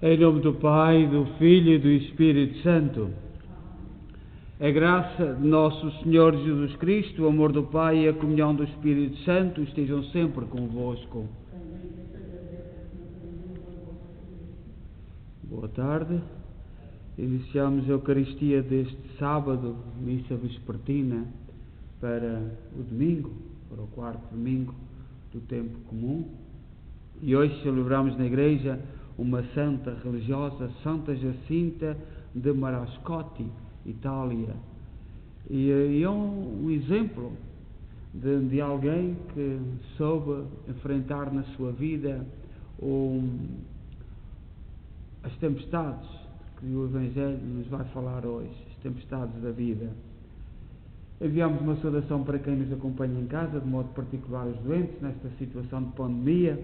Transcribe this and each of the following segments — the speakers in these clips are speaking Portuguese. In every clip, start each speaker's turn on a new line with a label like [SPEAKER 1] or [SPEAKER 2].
[SPEAKER 1] Em nome do Pai, do Filho e do Espírito Santo. A graça de nosso Senhor Jesus Cristo, o amor do Pai e a comunhão do Espírito Santo estejam sempre convosco. Boa tarde. Iniciamos a Eucaristia deste sábado, missa vespertina, para o domingo, para o quarto domingo do tempo comum. E hoje celebramos na igreja uma santa religiosa, Santa Jacinta de Marascotti, Itália. E é um exemplo de alguém que soube enfrentar na sua vida as tempestades que o Evangelho nos vai falar hoje, as tempestades da vida. Enviamos uma saudação para quem nos acompanha em casa, de modo particular os doentes, nesta situação de pandemia.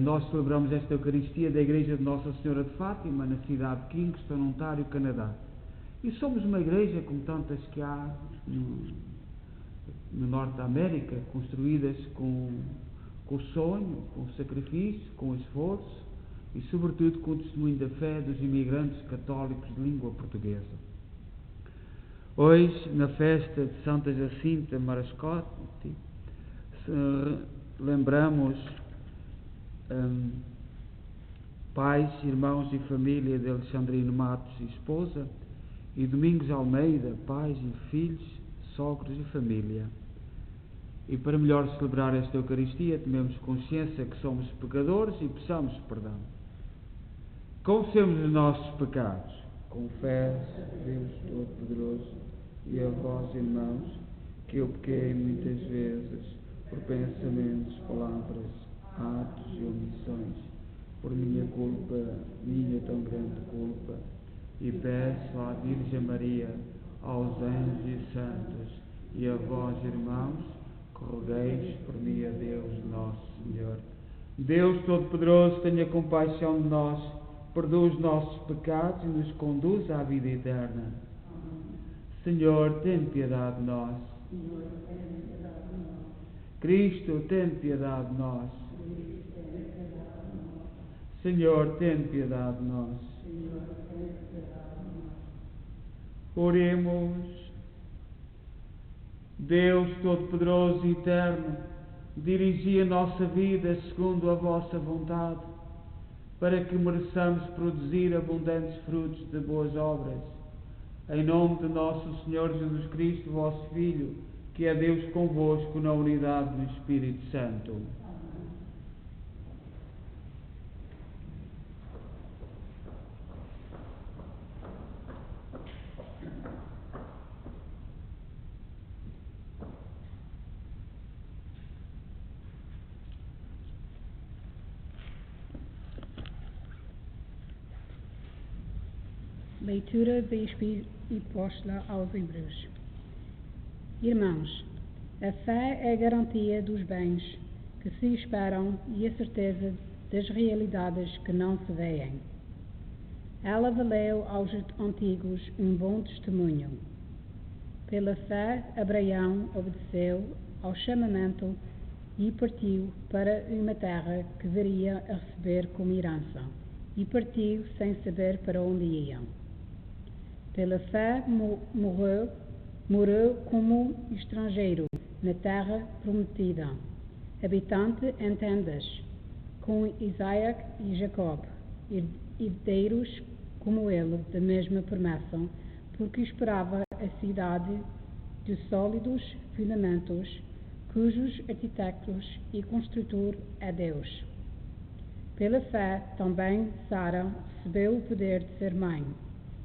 [SPEAKER 1] Nós celebramos esta Eucaristia da Igreja de Nossa Senhora de Fátima, na cidade de Kingston, Ontário, Canadá. E somos uma igreja, como tantas que há no Norte da América, construídas com o sonho, com o sacrifício, com o esforço e, sobretudo, com o testemunho da fé dos imigrantes católicos de língua portuguesa. Hoje, na festa de Santa Jacinta Marascotti, lembramos pais, irmãos e família de Alexandrino Matos e esposa, e Domingos Almeida, pais e filhos, sogros e família. E para melhor celebrar esta Eucaristia, tomemos consciência que somos pecadores e peçamos perdão. Confessemos os nossos pecados. Confesso, Deus Todo-Poderoso, e a vós, irmãos, que eu pequei muitas vezes por pensamentos, palavras, atos e omissões, por minha culpa, minha tão grande culpa, e peço à Virgem Maria, aos anjos e santos, e a vós, irmãos, que rogueis por mim a Deus nosso Senhor. Deus Todo-Poderoso, tenha compaixão de nós, perdoa os nossos pecados e nos conduz à vida eterna. Senhor, tem piedade de nós. Cristo, tem piedade de nós. Senhor, tem piedade de nós. Oremos. Deus Todo-Poderoso e Eterno, dirigi a nossa vida segundo a vossa vontade, para que mereçamos produzir abundantes frutos de boas obras. Em nome de nosso Senhor Jesus Cristo, vosso Filho, que é Deus convosco na unidade do Espírito Santo.
[SPEAKER 2] Leitura da Epístola aos Hebreus. Irmãos, a fé é a garantia dos bens que se esperam e a certeza das realidades que não se veem. Ela valeu aos antigos um bom testemunho. Pela fé, Abraão obedeceu ao chamamento e partiu para uma terra que viria a receber como herança, e partiu sem saber para onde iam. Pela fé, morou como estrangeiro na terra prometida, habitante em tendas, com Isaac e Jacob, herdeiros como ele da mesma promessa, porque esperava a cidade de sólidos fundamentos, cujos arquitetos e construtor é Deus. Pela fé, também Sara recebeu o poder de ser mãe,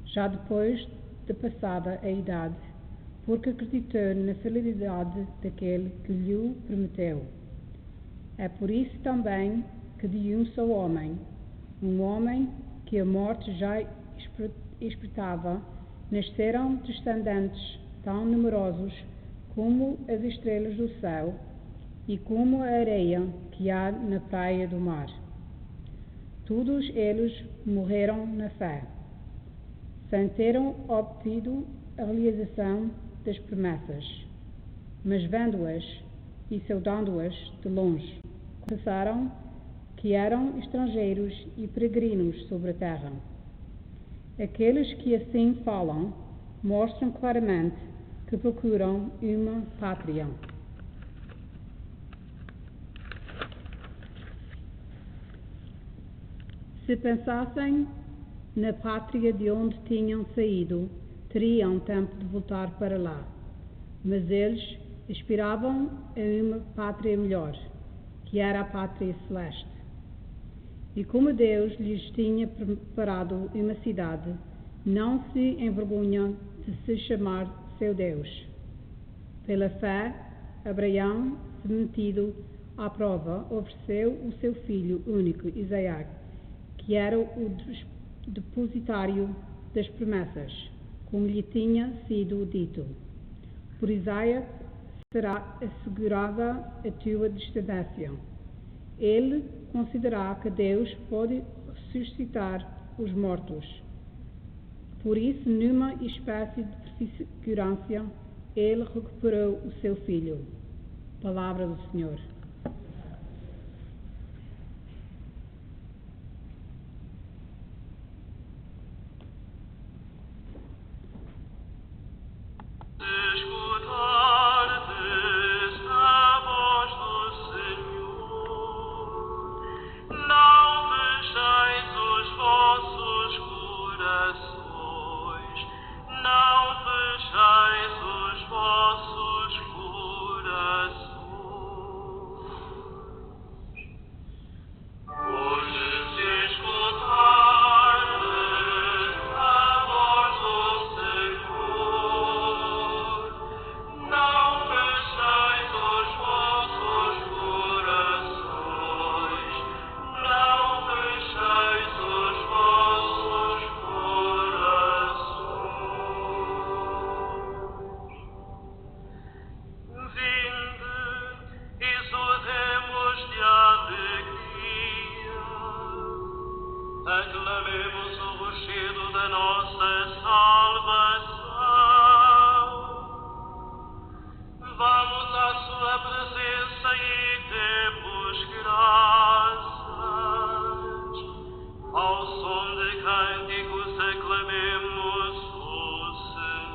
[SPEAKER 2] já depois de passada a idade, porque acreditou na fidelidade daquele que lhe prometeu. É por isso também que de um só homem, um homem que a morte já espreitava, nasceram descendentes tão numerosos como as estrelas do céu e como a areia que há na praia do mar. Todos eles morreram na fé, sem terem obtido a realização das promessas, mas vendo-as e saudando-as de longe, confessaram que que eram estrangeiros e peregrinos sobre a terra. Aqueles que assim falam mostram claramente que procuram uma pátria. Se pensassem na pátria de onde tinham saído, teriam tempo de voltar para lá. Mas eles aspiravam a uma pátria melhor, que era a pátria celeste. E como Deus lhes tinha preparado uma cidade, não se envergonham de se chamar seu Deus. Pela fé, Abraão, submetido à prova, ofereceu o seu filho único, Isaías, que era o depositário das promessas, como lhe tinha sido dito. Por Isaías será assegurada a tua descendência. Ele considerará que Deus pode ressuscitar os mortos. Por isso, numa espécie de prefiguração, ele recuperou o seu filho. Palavra do Senhor.
[SPEAKER 3] Aclamemos o rugido da nossa salvação. Vamos à sua presença e demos graças. Ao som de cânticos aclamemos o Senhor.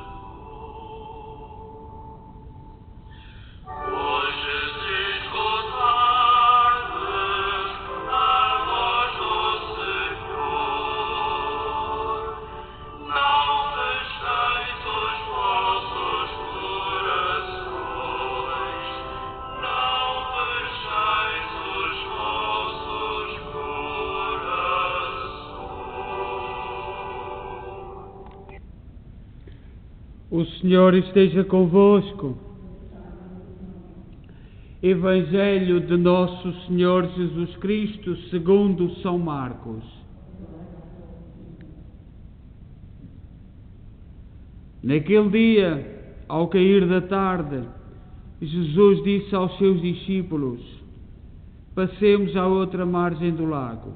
[SPEAKER 3] Hoje se escutardes a voz do Senhor, não fecheis os vossos corações, não fecheis os vossos corações.
[SPEAKER 1] O Senhor esteja convosco. Evangelho de Nosso Senhor Jesus Cristo segundo São Marcos. Naquele dia, ao cair da tarde, Jesus disse aos seus discípulos: passemos à outra margem do lago.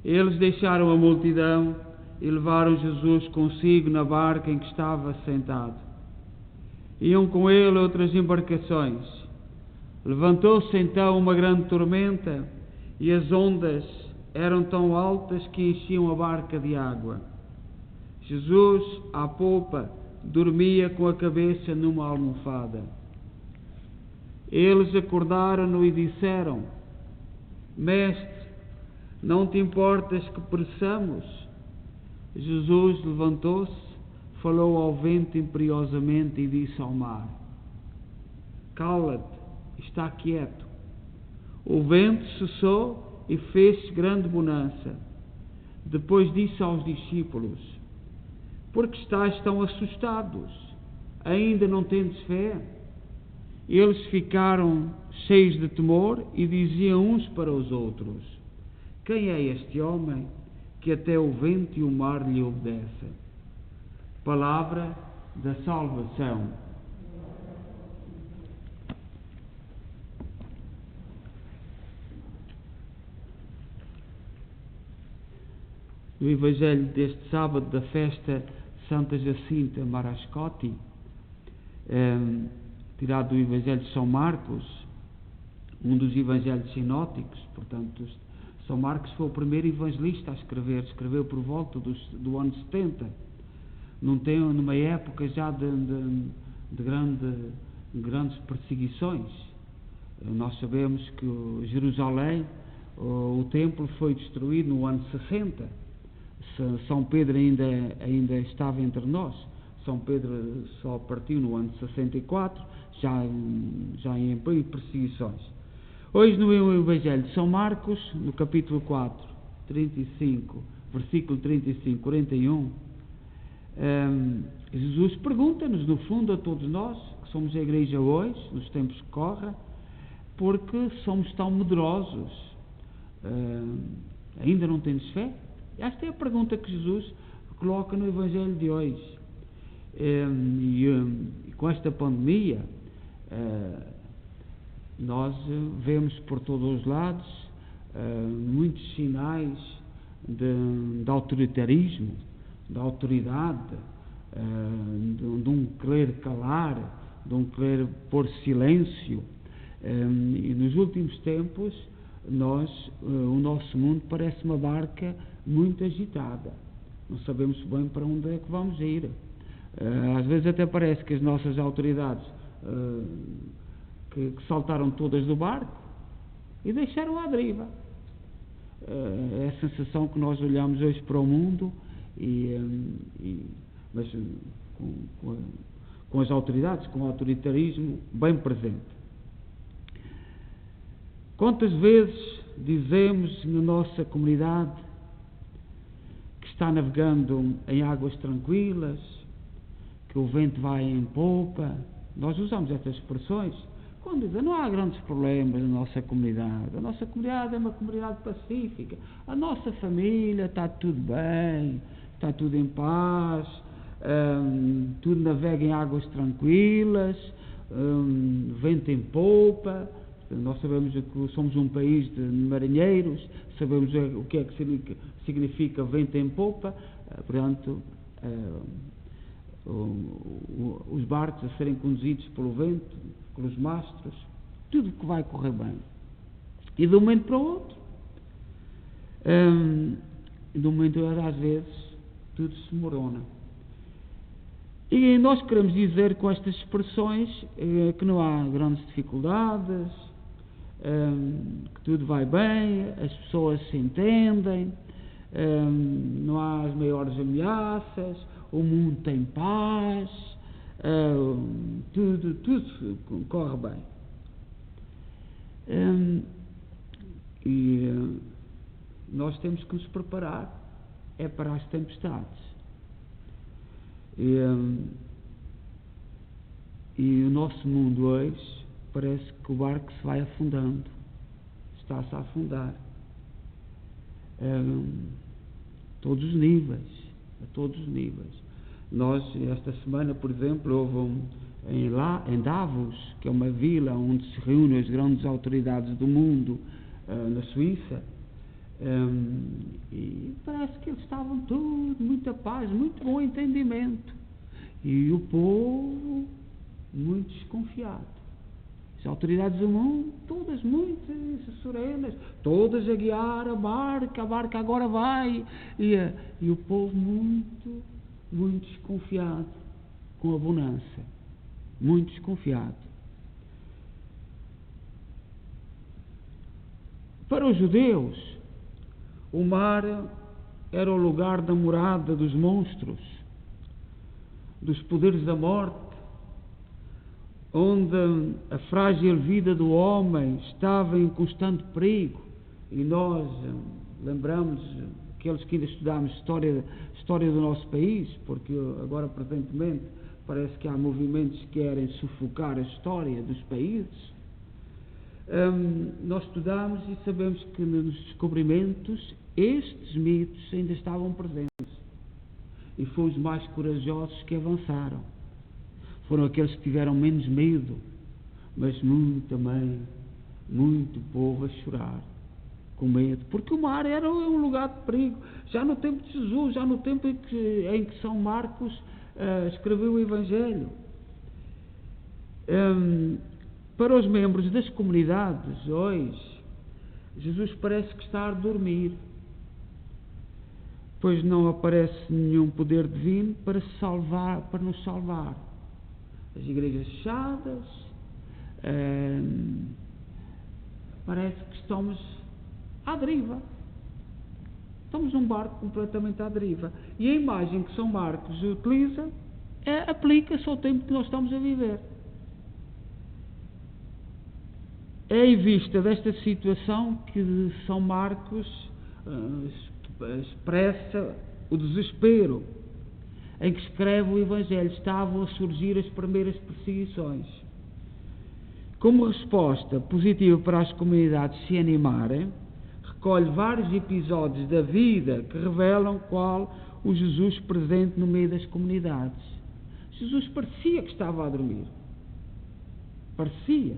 [SPEAKER 1] Eles deixaram a multidão e levaram Jesus consigo na barca em que estava sentado. Iam com ele outras embarcações. Levantou-se então uma grande tormenta e as ondas eram tão altas que enchiam a barca de água. Jesus, à popa, dormia com a cabeça numa almofada. Eles acordaram-no e disseram: Mestre, não te importas que pereçamos? Jesus levantou-se, falou ao vento imperiosamente e disse ao mar: Cala-te, está quieto. O vento cessou e fez grande bonança. Depois disse aos discípulos: por que estáis tão assustados? Ainda não tendes fé? Eles ficaram cheios de temor e diziam uns para os outros: quem é este homem que até o vento e o mar lhe obedecem? Palavra da salvação. No Evangelho deste sábado da festa Santa Jacinta Marascotti, tirado do Evangelho de São Marcos, um dos Evangelhos sinóticos, portanto São Marcos foi o primeiro evangelista a escrever, escreveu por volta do ano 70, numa época já de grandes perseguições. Nós sabemos que Jerusalém, o templo foi destruído no ano 60. São Pedro ainda estava entre nós. São Pedro só partiu no ano 64, já em perseguições. Hoje no Evangelho de São Marcos, no capítulo 4, 35, versículo 35, 41, Jesus pergunta-nos, no fundo, a todos nós, que somos a igreja hoje, nos tempos que correm, porque somos tão medrosos, ainda não temos fé? Esta é a pergunta que Jesus coloca no Evangelho de hoje. E com esta pandemia, nós vemos por todos os lados muitos sinais de autoritarismo, de autoridade, de um querer calar, de um querer pôr silêncio. E nos últimos tempos, o nosso mundo parece uma barca muito agitada. Não sabemos bem para onde é que vamos ir. Às vezes até parece que as nossas autoridades que saltaram todas do barco e deixaram à deriva. É a sensação que nós olhamos hoje para o mundo, mas com as autoridades, com o autoritarismo bem presente. Quantas vezes dizemos na nossa comunidade que está navegando em águas tranquilas, que o vento vai em popa? Nós usamos estas expressões quando dizem não há grandes problemas na nossa comunidade. A nossa comunidade é uma comunidade pacífica. A nossa família está tudo bem, está tudo em paz, tudo navega em águas tranquilas, vento em popa. Nós sabemos que somos um país de marinheiros, sabemos o que é que significa vento em popa, portanto, os barcos a serem conduzidos pelo vento, pelos mastros, tudo que vai correr bem. E de um momento para o outro, de um momento às vezes, tudo se morona. E nós queremos dizer com estas expressões que não há grandes dificuldades, que tudo vai bem, as pessoas se entendem, não há as maiores ameaças, o mundo tem paz, tudo corre bem. E nós temos que nos preparar para as tempestades. E o nosso mundo hoje parece que o barco se vai afundando, está-se a afundar, a todos os níveis. Nós, esta semana, por exemplo, houve em Davos, que é uma vila onde se reúnem as grandes autoridades do mundo, na Suíça, e parece que eles estavam todos, muita paz, muito bom entendimento, e o povo muito desconfiado. As autoridades do mundo, todas muito serenas, todas a guiar a barca agora vai, e o povo muito desconfiado com a bonança, muito desconfiado. Para os judeus, o mar era o lugar da morada dos monstros, dos poderes da morte, onde a frágil vida do homem estava em constante perigo. E nós lembramos, aqueles que ainda estudamos história do nosso país, porque agora presentemente parece que há movimentos que querem sufocar a história dos países. Nós estudamos e sabemos que nos descobrimentos estes mitos ainda estavam presentes, e foram os mais corajosos que avançaram, foram aqueles que tiveram menos medo, mas muito povo a chorar com medo, porque o mar era um lugar de perigo, já no tempo de Jesus, já no tempo em que São Marcos escreveu o Evangelho. Para os membros das comunidades hoje, Jesus parece que está a dormir, pois não aparece nenhum poder divino para nos salvar. As igrejas fechadas, parece que estamos à deriva. Estamos num barco completamente à deriva. E a imagem que São Marcos utiliza aplica-se ao tempo que nós estamos a viver. É em vista desta situação que São Marcos expressa o desespero em que escreve o Evangelho. Estavam a surgir as primeiras perseguições. Como resposta positiva para as comunidades se animarem, recolhe vários episódios da vida que revelam qual o Jesus presente no meio das comunidades. Jesus parecia que estava a dormir. Parecia.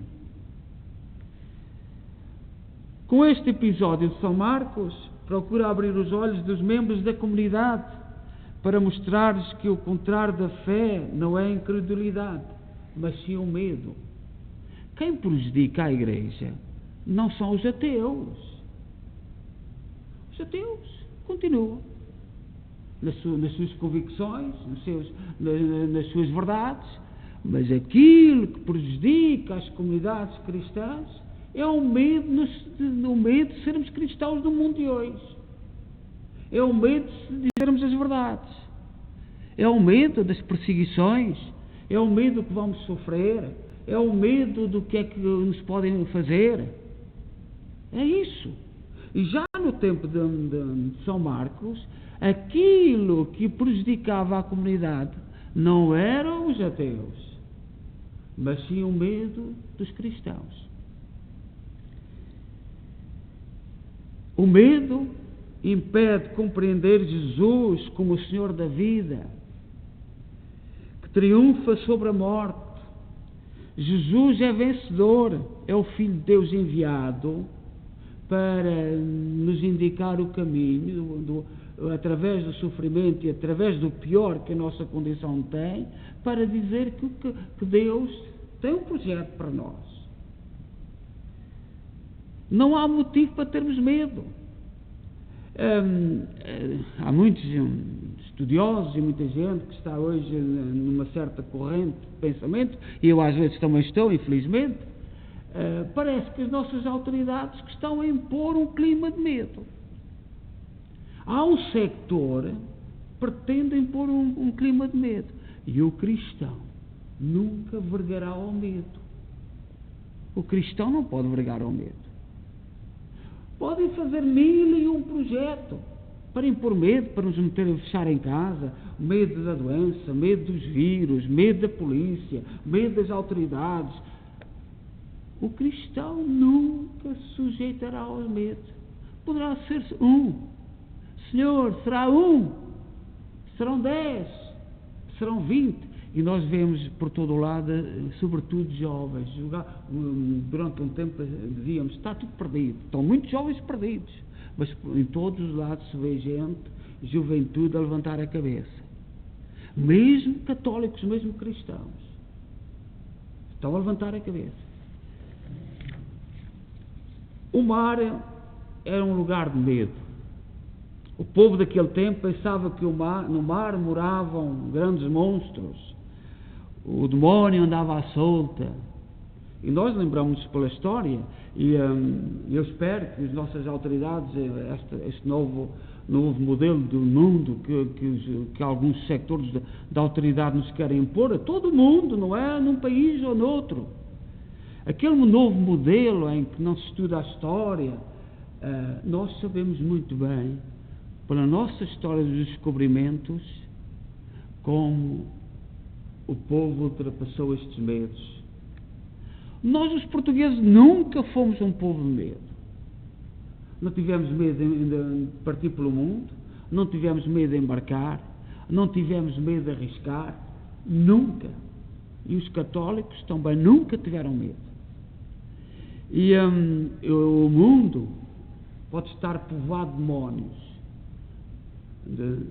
[SPEAKER 1] Com este episódio de São Marcos, procura abrir os olhos dos membros da comunidade para mostrar-lhes que o contrário da fé não é a incredulidade, mas sim o medo. Quem prejudica a Igreja não são os ateus. Os ateus continuam nas suas convicções, nas suas verdades, mas aquilo que prejudica as comunidades cristãs é o medo de sermos cristãos no mundo de hoje. É o medo de dizermos as verdades. É o medo das perseguições. É o medo que vamos sofrer. É o medo do que é que nos podem fazer. É isso. E já no tempo de São Marcos, aquilo que prejudicava a comunidade não eram os ateus, mas sim o medo dos cristãos. O medo impede compreender Jesus como o Senhor da vida, que triunfa sobre a morte. Jesus é vencedor, é o Filho de Deus enviado para nos indicar o caminho, através do sofrimento e através do pior que a nossa condição tem, para dizer que Deus tem um projeto para nós. Não há motivo para termos medo. Há muitos estudiosos e muita gente que está hoje numa certa corrente de pensamento, e eu às vezes também estou, infelizmente, parece que as nossas autoridades que estão a impor um clima de medo. Há um sector que pretende impor um clima de medo, e o cristão nunca vergará ao medo. O cristão não pode vergar ao medo. Podem fazer 1001 projetos para impor medo, para nos meter a fechar em casa, medo da doença, medo dos vírus, medo da polícia, medo das autoridades. O cristão nunca se sujeitará ao medo. Poderá ser um. Senhor, será um. Serão 10. Serão 20. E nós vemos por todo o lado, sobretudo jovens, durante um tempo dizíamos, está tudo perdido, estão muitos jovens perdidos, mas em todos os lados se vê gente, juventude a levantar a cabeça, mesmo católicos, mesmo cristãos, estão a levantar a cabeça. O mar era um lugar de medo. O povo daquele tempo pensava que no mar moravam grandes monstros. O demónio andava à solta. E nós lembramos pela história, e eu espero que as nossas autoridades, este novo modelo do mundo que alguns sectores da autoridade nos querem impor a todo o mundo, não é num país ou noutro. Aquele novo modelo em que não se estuda a história, nós sabemos muito bem, pela nossa história dos descobrimentos, como o povo ultrapassou estes medos. Nós, os portugueses, nunca fomos um povo de medo. Não tivemos medo de partir pelo mundo, não tivemos medo de embarcar, não tivemos medo de arriscar, nunca. E os católicos também nunca tiveram medo. E o mundo pode estar povoado de demónios,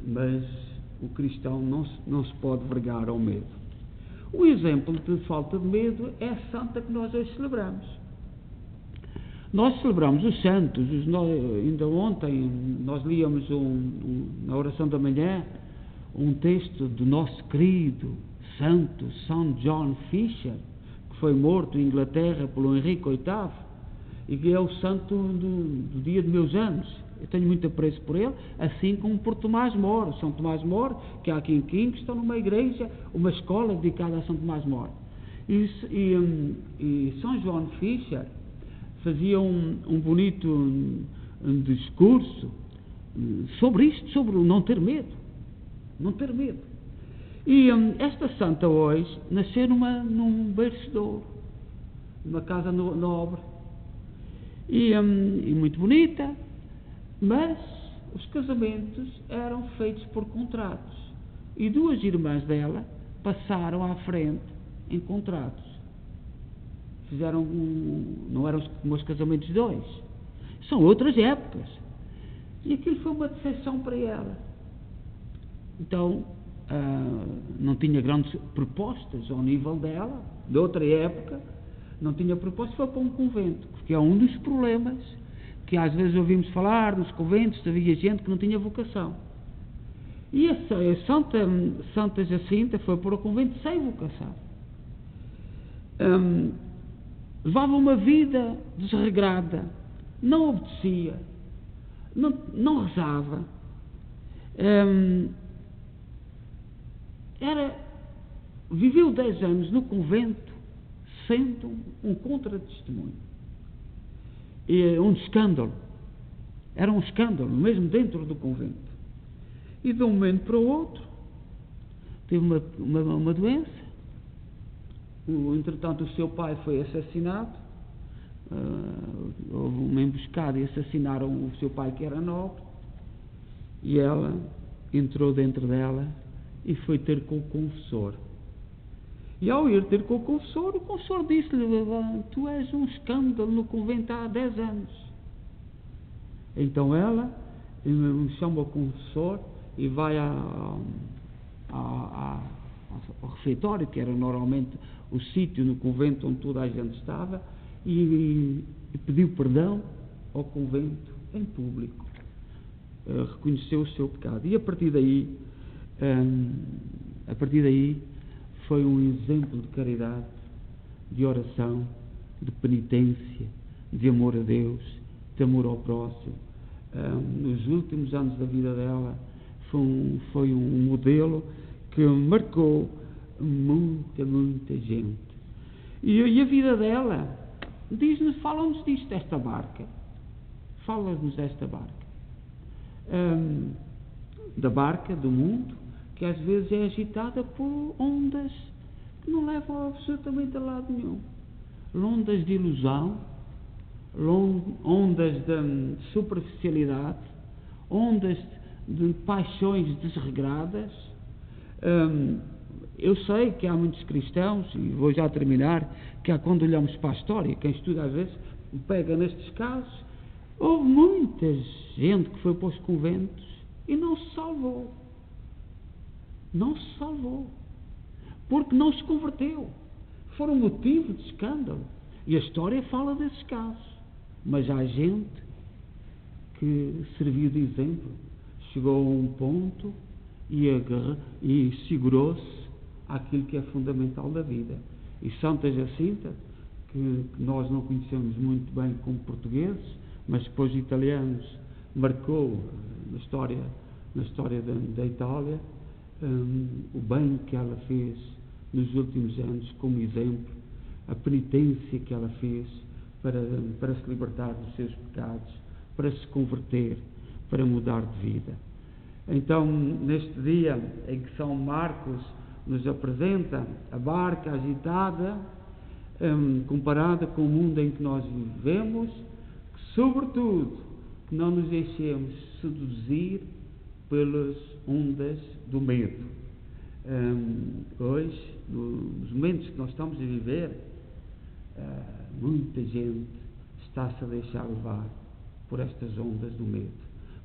[SPEAKER 1] mas o cristão não se pode vergar ao medo. O exemplo de falta de medo é a santa que nós hoje celebramos. Nós celebramos os santos, ainda ontem nós líamos na oração da manhã um texto do nosso querido santo São John Fisher, que foi morto em Inglaterra pelo Henrique VIII, e que é o santo do dia de meus anos. Eu tenho muito apreço por ele, assim como por Tomás More, São Tomás More, que há aqui em Quim, está numa igreja, uma escola dedicada a São Tomás More. E São João Fisher fazia um bonito discurso sobre isto, sobre o não ter medo. Não ter medo. E esta santa hoje nasceu num berço de ouro, numa casa nobre, e muito bonita, mas os casamentos eram feitos por contratos, e duas irmãs dela passaram à frente em contratos. Fizeram não eram como os casamentos de dois, são outras épocas, e aquilo foi uma decepção para ela. Então não tinha grandes propostas ao nível dela, de outra época, não tinha propostas, foi para um convento, porque é um dos problemas que às vezes ouvimos falar nos conventos. Havia gente que não tinha vocação, e a Santa Jacinta foi para o convento sem vocação. Levava uma vida desregrada, não obedecia, não rezava, viveu 10 anos no convento sendo um contra-testemunho, um escândalo, era um escândalo mesmo dentro do convento. E de um momento para o outro teve uma doença. Entretanto o seu pai foi assassinado, houve uma emboscada e assassinaram o seu pai, que era nobre, e ela entrou dentro dela e foi ter com o confessor. E ao ir ter com o confessor disse-lhe: tu és um escândalo no convento há 10 anos. Então ela chama o confessor e vai ao refeitório, que era normalmente o sítio no convento onde toda a gente estava, e pediu perdão ao convento em público. Reconheceu o seu pecado, e a partir daí foi um exemplo de caridade, de oração, de penitência, de amor a Deus, de amor ao próximo. Nos últimos anos da vida dela foi um modelo que marcou muita gente. E a vida dela fala-nos disto, desta barca. Fala-nos desta barca. Da barca do mundo, que às vezes é agitada por ondas que não levam absolutamente a lado nenhum. Ondas de ilusão, ondas de superficialidade, ondas de paixões desregradas. Eu sei que há muitos cristãos, e vou já terminar, que quando olhamos para a história, quem estuda às vezes pega nestes casos, houve muita gente que foi para os conventos e não se salvou. Não se salvou, porque não se converteu. Foram motivo de escândalo, e a história fala desses casos. Mas há gente que serviu de exemplo, chegou a um ponto e segurou-se àquilo que é fundamental da vida. E Santa Jacinta, que nós não conhecemos muito bem como portugueses, mas depois italianos, marcou na história da Itália, o bem que ela fez nos últimos anos, como exemplo, a penitência que ela fez para se libertar dos seus pecados, para se converter, para mudar de vida. Então, neste dia em que São Marcos nos apresenta a barca agitada, comparada com o mundo em que nós vivemos, que, sobretudo, que não nos deixemos seduzir pelas ondas do medo. Hoje, nos momentos que nós estamos a viver, muita gente está-se a deixar levar por estas ondas do medo.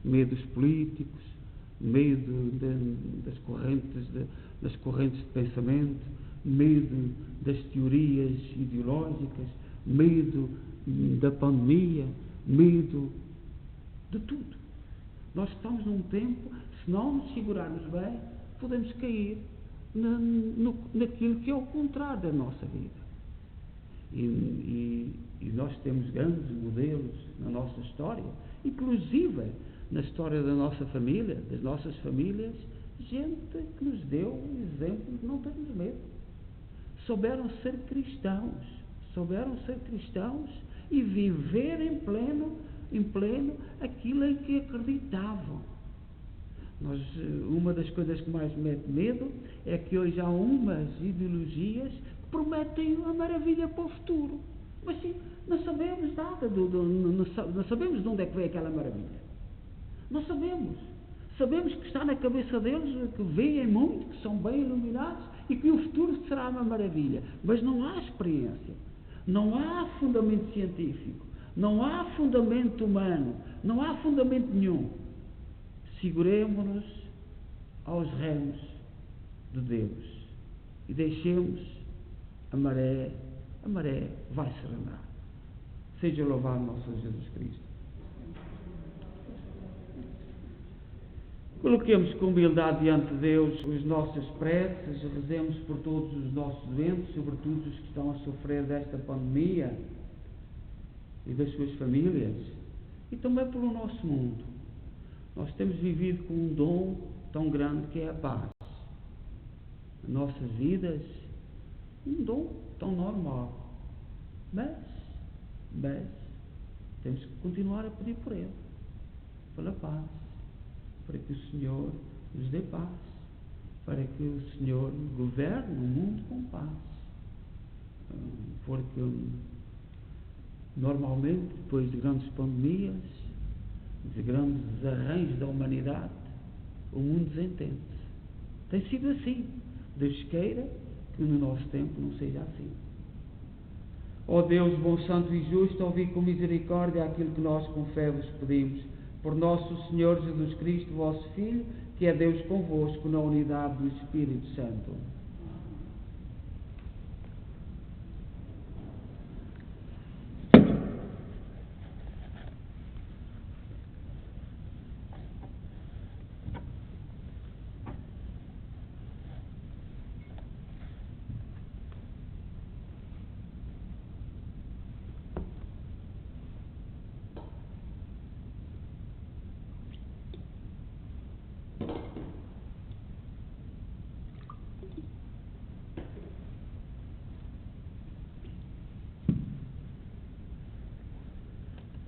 [SPEAKER 1] Medos políticos, medo das correntes de pensamento, medo das teorias ideológicas, medo da pandemia, medo, de tudo. Nós estamos num tempo, se não nos segurarmos bem, podemos cair naquilo que é o contrário da nossa vida. E nós temos grandes modelos na nossa história, inclusive na história da nossa família, das nossas famílias, gente que nos deu exemplo de não termos medo. Souberam ser cristãos e viver em pleno aquilo em que acreditavam. Uma das coisas que mais me mete medo é que hoje há umas ideologias que prometem a maravilha para o futuro. Mas sim, não sabemos nada, não sabemos de onde é que vem aquela maravilha. Não sabemos. Sabemos que está na cabeça deles, que veem muito, que são bem iluminados e que o futuro será uma maravilha. Mas não há experiência, não há fundamento científico, não há fundamento humano, não há fundamento nenhum. Seguremo-nos aos remos de Deus e deixemos a maré vai se randar. Seja louvado nosso Senhor Jesus Cristo. Coloquemos com humildade diante de Deus as nossas preces, rezemos por todos os nossos doentes, sobretudo os que estão a sofrer desta pandemia e das suas famílias, e também pelo nosso mundo. Nós temos vivido com um dom tão grande que é a paz. As nossas vidas, um dom tão normal. Mas temos que continuar a pedir por ele, pela paz, para que o Senhor nos dê paz, para que o Senhor governe o mundo com paz. Porque normalmente, depois de grandes pandemias, de grandes arranjos da humanidade, o mundo desentende-se. Tem sido assim. Deus queira que no nosso tempo não seja assim. Ó Deus, bom, santo e justo, ouvi com misericórdia aquilo que nós com fé vos pedimos. Por nosso Senhor Jesus Cristo, vosso Filho, que é Deus convosco, na unidade do Espírito Santo.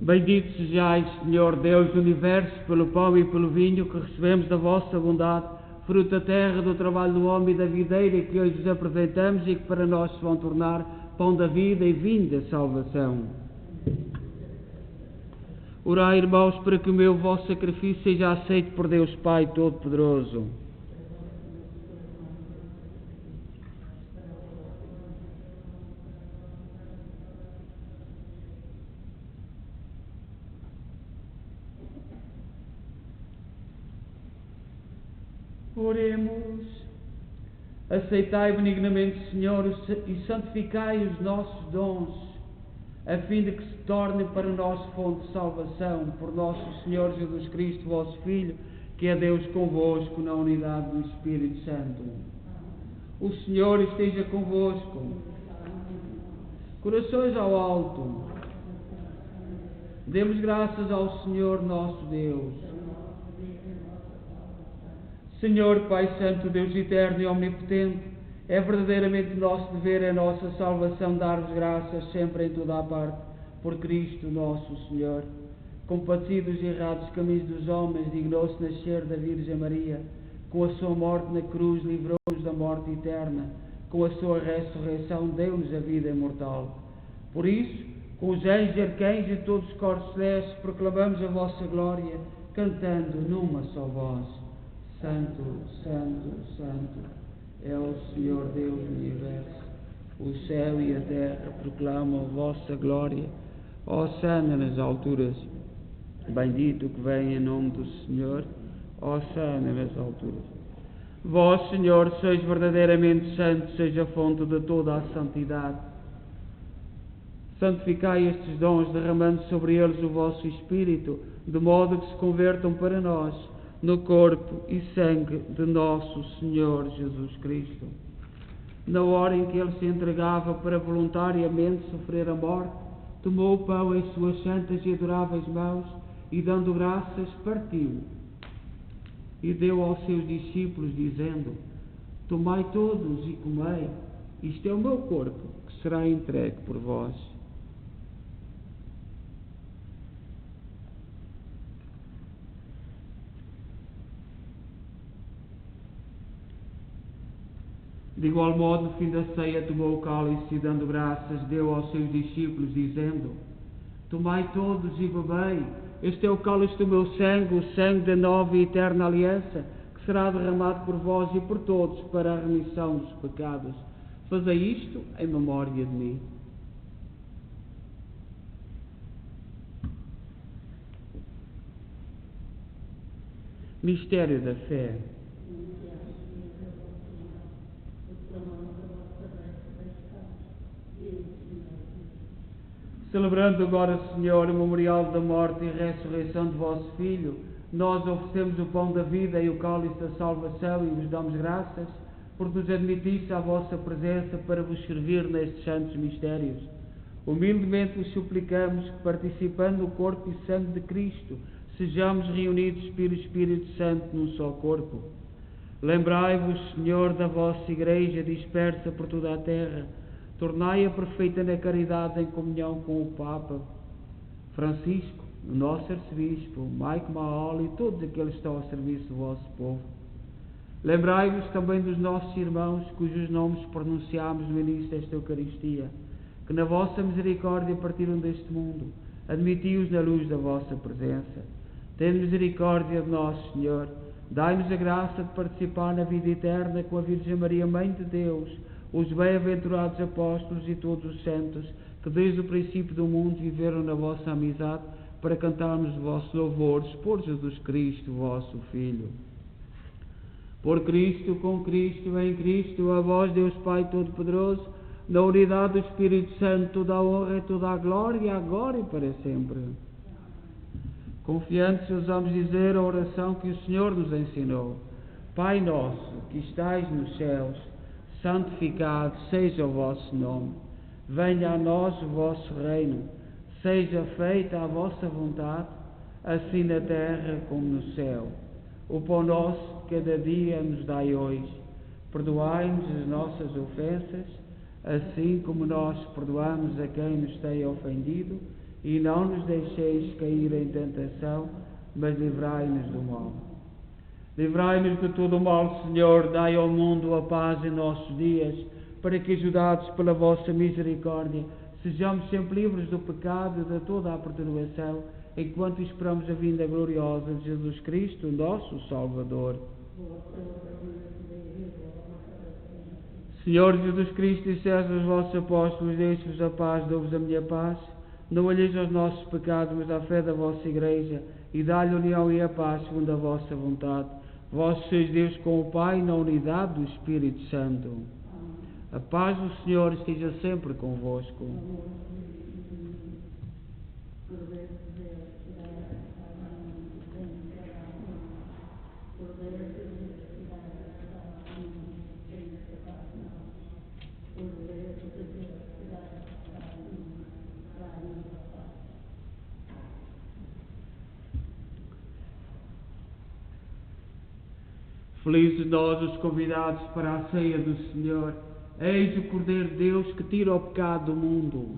[SPEAKER 1] Bendito sejais, Senhor Deus do Universo, pelo pão e pelo vinho que recebemos da vossa bondade, fruto da terra, do trabalho do homem e da videira que hoje vos apresentamos e que para nós se vão tornar pão da vida e vinho da salvação. Orai, irmãos, para que o meu vosso sacrifício seja aceito por Deus Pai Todo-Poderoso. Oremos. Aceitai benignamente, Senhor, e santificai os nossos dons, a fim de que se torne para nós fonte de salvação, por nosso Senhor Jesus Cristo, vosso Filho, que é Deus convosco, na unidade do Espírito Santo. O Senhor esteja convosco. Corações ao alto. Demos graças ao Senhor nosso Deus. Senhor, Pai Santo, Deus eterno e omnipotente, é verdadeiramente nosso dever, é nossa salvação dar-vos graças sempre em toda a parte, por Cristo nosso Senhor. Compadecidos e errados caminhos dos homens, dignou-se nascer da Virgem Maria, com a sua morte na cruz livrou-nos da morte eterna, com a sua ressurreição deu-nos a vida imortal. Por isso, com os anjos e arcanjos e todos os corpos celestes, proclamamos a vossa glória, cantando numa só voz. Santo, Santo, Santo, é o Senhor Deus do Universo. O céu e a terra proclamam a vossa glória. Hosana nas alturas. Bendito que vem em nome do Senhor. Hosana nas alturas. Vós, Senhor, sois verdadeiramente santo, seja a fonte de toda a santidade. Santificai estes dons, derramando sobre eles o vosso Espírito, de modo que se convertam para nós no corpo e sangue de nosso Senhor Jesus Cristo. Na hora em que ele se entregava para voluntariamente sofrer a morte, tomou o pão em suas santas e adoráveis mãos e, dando graças, partiu e deu aos seus discípulos, dizendo: Tomai todos e comei, isto é o meu corpo, que será entregue por vós. De igual modo, no fim da ceia, tomou o cálice e, dando graças, deu aos seus discípulos, dizendo: Tomai todos e bebei, este é o cálice do meu sangue, o sangue da nova e eterna aliança, que será derramado por vós e por todos para a remissão dos pecados. Fazei isto em memória de mim. Mistério da fé. Celebrando agora, Senhor, o memorial da morte e ressurreição de vosso Filho, nós oferecemos o pão da vida e o cálice da salvação e vos damos graças por nos admitisse à vossa presença para vos servir nestes santos mistérios. Humildemente vos suplicamos que, participando no corpo e sangue de Cristo, sejamos reunidos pelo Espírito Santo num só corpo. Lembrai-vos, Senhor, da vossa Igreja dispersa por toda a terra. Tornai-a perfeita na caridade em comunhão com o Papa Francisco, o nosso arcebispo, Mike Mahal e todos aqueles que estão ao serviço do vosso povo. Lembrai-vos também dos nossos irmãos, cujos nomes pronunciámos no início desta Eucaristia, que na vossa misericórdia partiram deste mundo. Admiti-os na luz da vossa presença. Tende misericórdia de nós, Senhor. Dai-nos a graça de participar na vida eterna com a Virgem Maria, Mãe de Deus, os bem-aventurados apóstolos e todos os santos, que desde o princípio do mundo viveram na vossa amizade, para cantarmos os vossos louvores por Jesus Cristo, vosso Filho. Por Cristo, com Cristo, em Cristo, a vós, Deus Pai Todo-Poderoso, na unidade do Espírito Santo, toda a honra e toda a glória, agora e para sempre. Confiantes, ousamos dizer a oração que o Senhor nos ensinou. Pai nosso, que estais nos céus, santificado seja o vosso nome. Venha a nós o vosso reino. Seja feita a vossa vontade, assim na terra como no céu. O pão nosso de cada dia nos dai hoje. Perdoai-nos as nossas ofensas, assim como nós perdoamos a quem nos tem ofendido, e não nos deixeis cair em tentação, mas livrai-nos do mal. Livrai-nos de todo o mal, Senhor, dai ao mundo a paz em nossos dias, para que, ajudados pela vossa misericórdia, sejamos sempre livres do pecado e de toda a perturbação, enquanto esperamos a vinda gloriosa de Jesus Cristo, nosso Salvador. Senhor Jesus Cristo, disseste aos vossos apóstolos: deixo-vos a paz, dou-vos a minha paz. Não olheis aos nossos pecados, mas à fé da vossa Igreja, e dá-lhe a união e a paz segundo a vossa vontade. Vós sois Deus com o Pai, na unidade do Espírito Santo. A paz do Senhor esteja sempre convosco. Felizes nós, os convidados para a ceia do Senhor. Eis o Cordeiro de Deus que tira o pecado do mundo.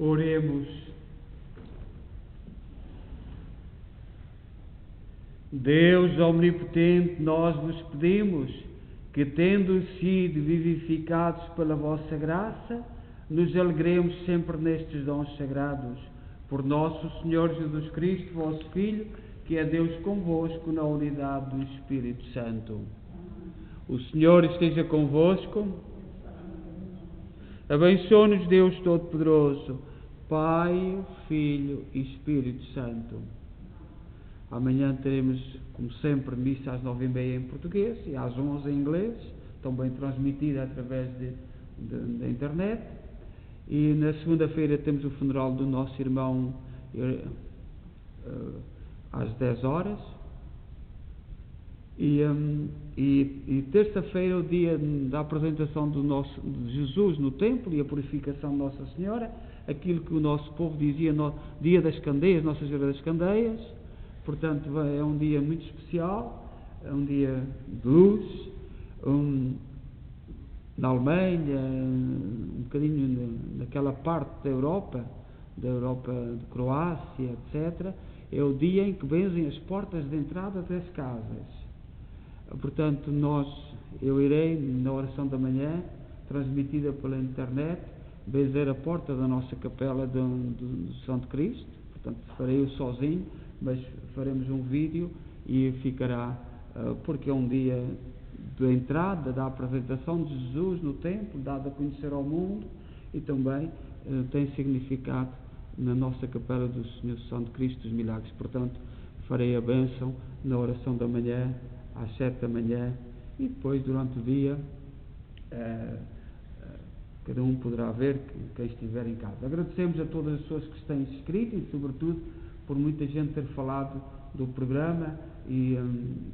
[SPEAKER 1] Oremos. Deus omnipotente, nós vos pedimos que, tendo sido vivificados pela vossa graça, nos alegremos sempre nestes dons sagrados. Por nosso Senhor Jesus Cristo, vosso Filho, que é Deus convosco na unidade do Espírito Santo. O Senhor esteja convosco. Abençoe-nos Deus Todo-Poderoso, Pai, Filho e Espírito Santo. Amanhã teremos, como sempre, missa às 9h30 em português e às 11h em inglês, também transmitida através da internet. E na segunda-feira temos o funeral do nosso irmão às 10h. E terça-feira, o dia da apresentação de Jesus no templo e a purificação de Nossa Senhora, aquilo que o nosso povo dizia no dia das candeias, Nossa Senhora das Candeias. Portanto, é um dia muito especial, é um dia de luz. Na Alemanha, um bocadinho naquela parte da Europa de Croácia, etc., é o dia em que benzem as portas de entrada das casas. Portanto, eu irei, na oração da manhã, transmitida pela internet, benzer a porta da nossa capela do Santo Cristo. Portanto, farei-o sozinho, mas faremos um vídeo e ficará, porque é um dia de entrada, da apresentação de Jesus no templo, dado a conhecer ao mundo, e também tem significado na nossa capela do Senhor Santo Cristo dos Milagres. Portanto, farei a bênção na oração da manhã, às 7 da manhã, e depois, durante o dia, cada um poderá ver, quem estiver em casa. Agradecemos a todas as pessoas que têm escrito e, sobretudo, por muita gente ter falado do programa e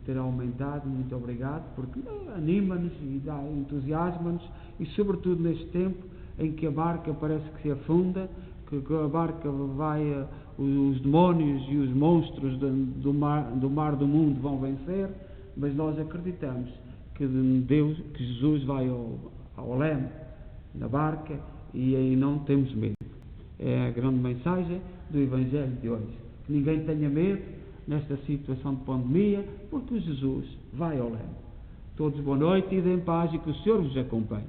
[SPEAKER 1] ter aumentado. Muito obrigado, porque anima-nos e entusiasma-nos, e sobretudo neste tempo em que a barca parece que se afunda, que a barca vai, os demónios e os monstros do mar do mundo vão vencer, mas nós acreditamos que Jesus vai ao leme na barca, e aí não temos medo. É a grande mensagem do Evangelho de hoje. Que ninguém tenha medo nesta situação de pandemia, porque Jesus vai ao leme. Todos boa noite e deem paz, e que o Senhor vos acompanhe.